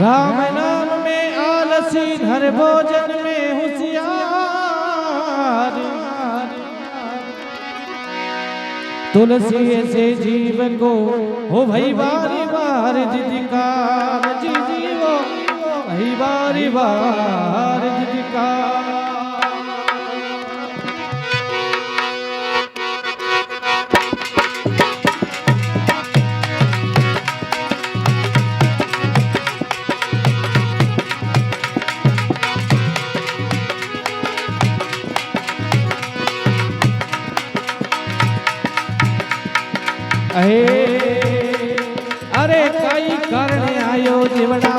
राम नाम में आलसी हर भोजन में होशियार। तुलसी से जीव को हो भाई बारी बार जिदिकार जी जीवो भाई बारी बार जिदिकार। अरे कई करने आयो जीवड़ा,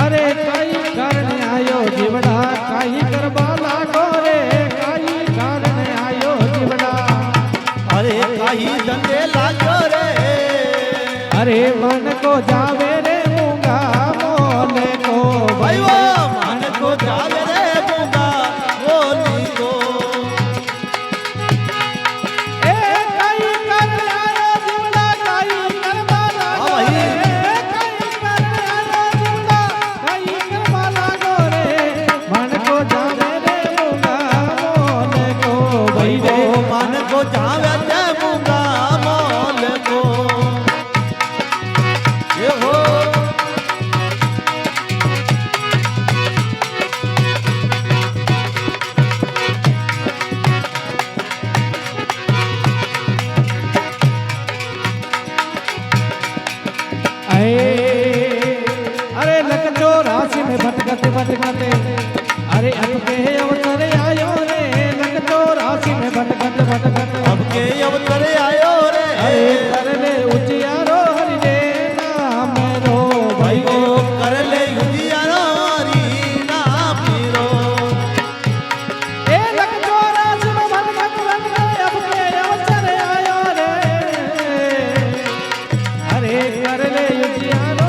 अरे कई करने आयो जीवड़ा, कई करवा लागो रे कई करने आयो जीवड़ा। अरे कई धंधे लागो रे, अरे मन को जावे रे मूंगा मोले को भाई वो मन को जावे रे मूंगा मोली को। अरे लखजो राशि में भटकते भटकते, अरे अब के अवसर आयो रे लखजो राशि में भटकते भटकते, अब के अवसर आयो रे। अरे कर ले उजियारो हरि रे नाम रो भाई वो कर ले उजियारो हरि नाम रो। ए लखजो राशि में भटकते भटकते, अब के अवसर आयो रे, अरे कर ले उजियारो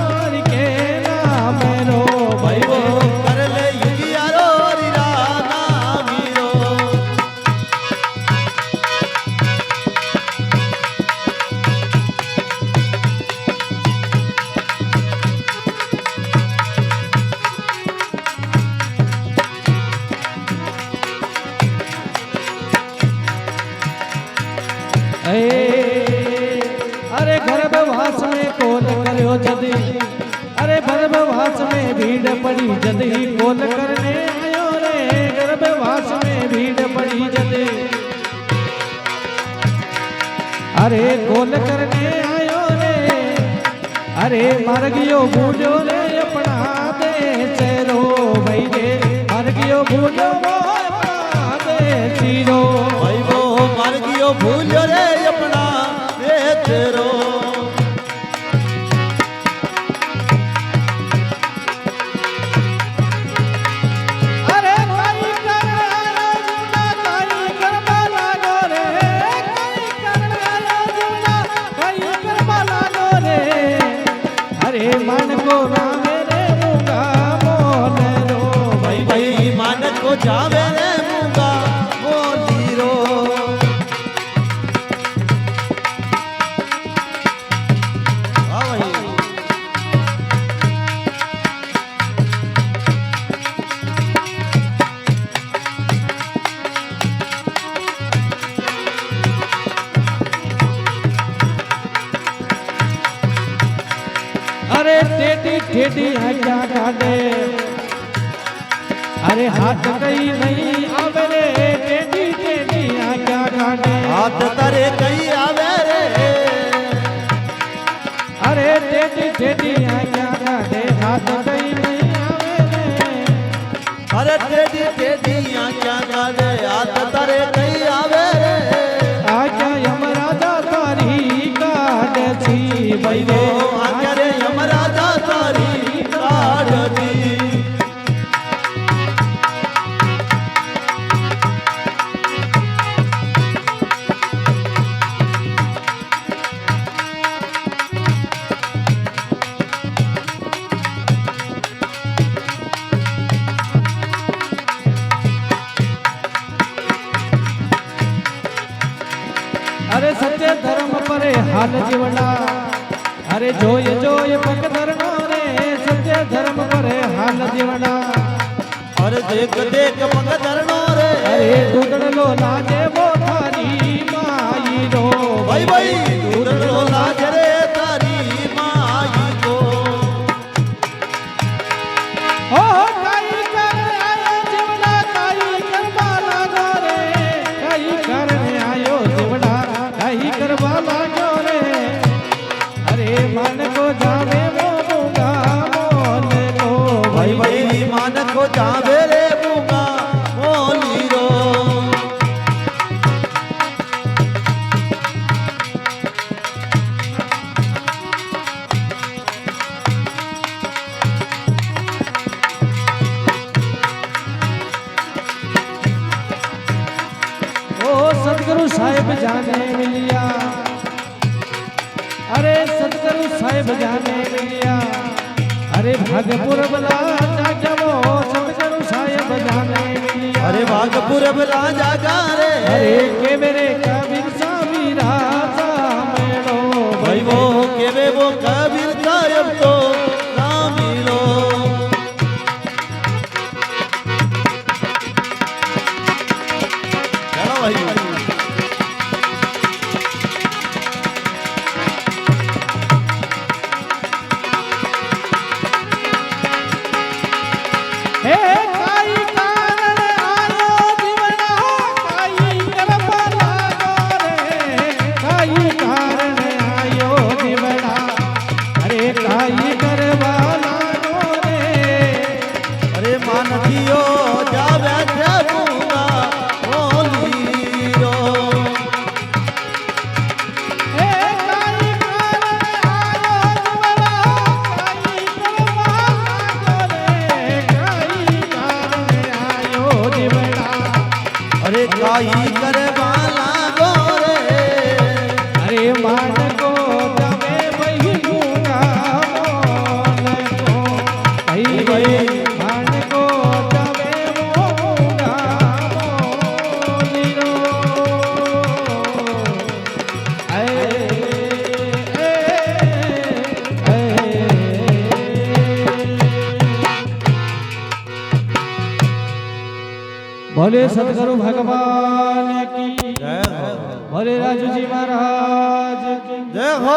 अरे गर्भवास में कोल करो जदी, अरे गर्भवास में भीड़ पड़ी जदी कोल करने आयो रे गर्भवास में भीड़ पड़ी जदी, अरे कोल करने आयो रे, अरे मर गयो बूढ़ो रे अपना देश रो भाई रे मर गयो बूढ़ो अपना देश रो। भाई वो मर गयो भूलो रे अपना देश रो। अरे कई करवा लागो रे कई करवा लागो रे, अरे मन को रामे रे मूंगा मोले रो भाई भाई मन को जावे रे मूंगा मोली रो। अरे टेढ़ी टेढ़ी है क्या गाड़े, अरे हाथ कई नहीं आवे रे टेढ़ी टेढ़ी है क्या गाड़े, हाथ तारे कई आवे रे, अरे टेढ़ी टेढ़ी है क्या गाड़े हाथ कई नहीं आवे रे, अरे टेढ़ी टेढ़ी क्या गाड़े हाथ तारे कई आवे रे। आज्ञा यमराजा तारी काट छी भाई रे, आज्ञा रे यमराजा तारी काट दी। अरे सच्चे धर्म परे हाल जीवड़ा, अरे जोय जोय पग धरनो જીવડા અરે દેખ દેખ પગ ધરણો રે અરે દૂધડલો લાગે મોથારી માઈ રો ભાઈ ભાઈ દૂધડો લાજ રે તારી માઈ તો ઓ કાઈ કરે આયો જીવડા કાઈ કરવા લાગો રે કાઈ કરને આયો જીવડા કાઈ કરવા લાગ્યો રે અરે મન કો જાવે મોગા મોને કો ભાઈ ભાઈ માનકો જાવે રે મુગા મોલી રો ओ सतगुरु साहेब जाने मिलिया अरे सतगुरु साहेब जाने मिलिया अरे भागपुर बला जागवो सतगुरु साहेब जाने मिलिया अरे भागपुर बला जागा रे अरे के मेरे कबीर स्वामी राजा मेड़ो भाई वो केवे वो कबीर साहब तो ना मिलो चलो भाई हे काई कारण आयो जीवना काई करवा लागो रे काई कारण आयो जीवना अरे काई करवा लागो रे अरे मानथियो जावे छे मुगा मोली रो हे काई कारण आयो जीवना काई कारण आयो जीवना अरे काई करवा लागो रे अरे मान को तमे वही लूंगा मोन को भाई भाई मान को तमे मोंगा मोनीरो बोले सतगुरु भगवान की जय हो बोले राजू जी महाराज की जय हो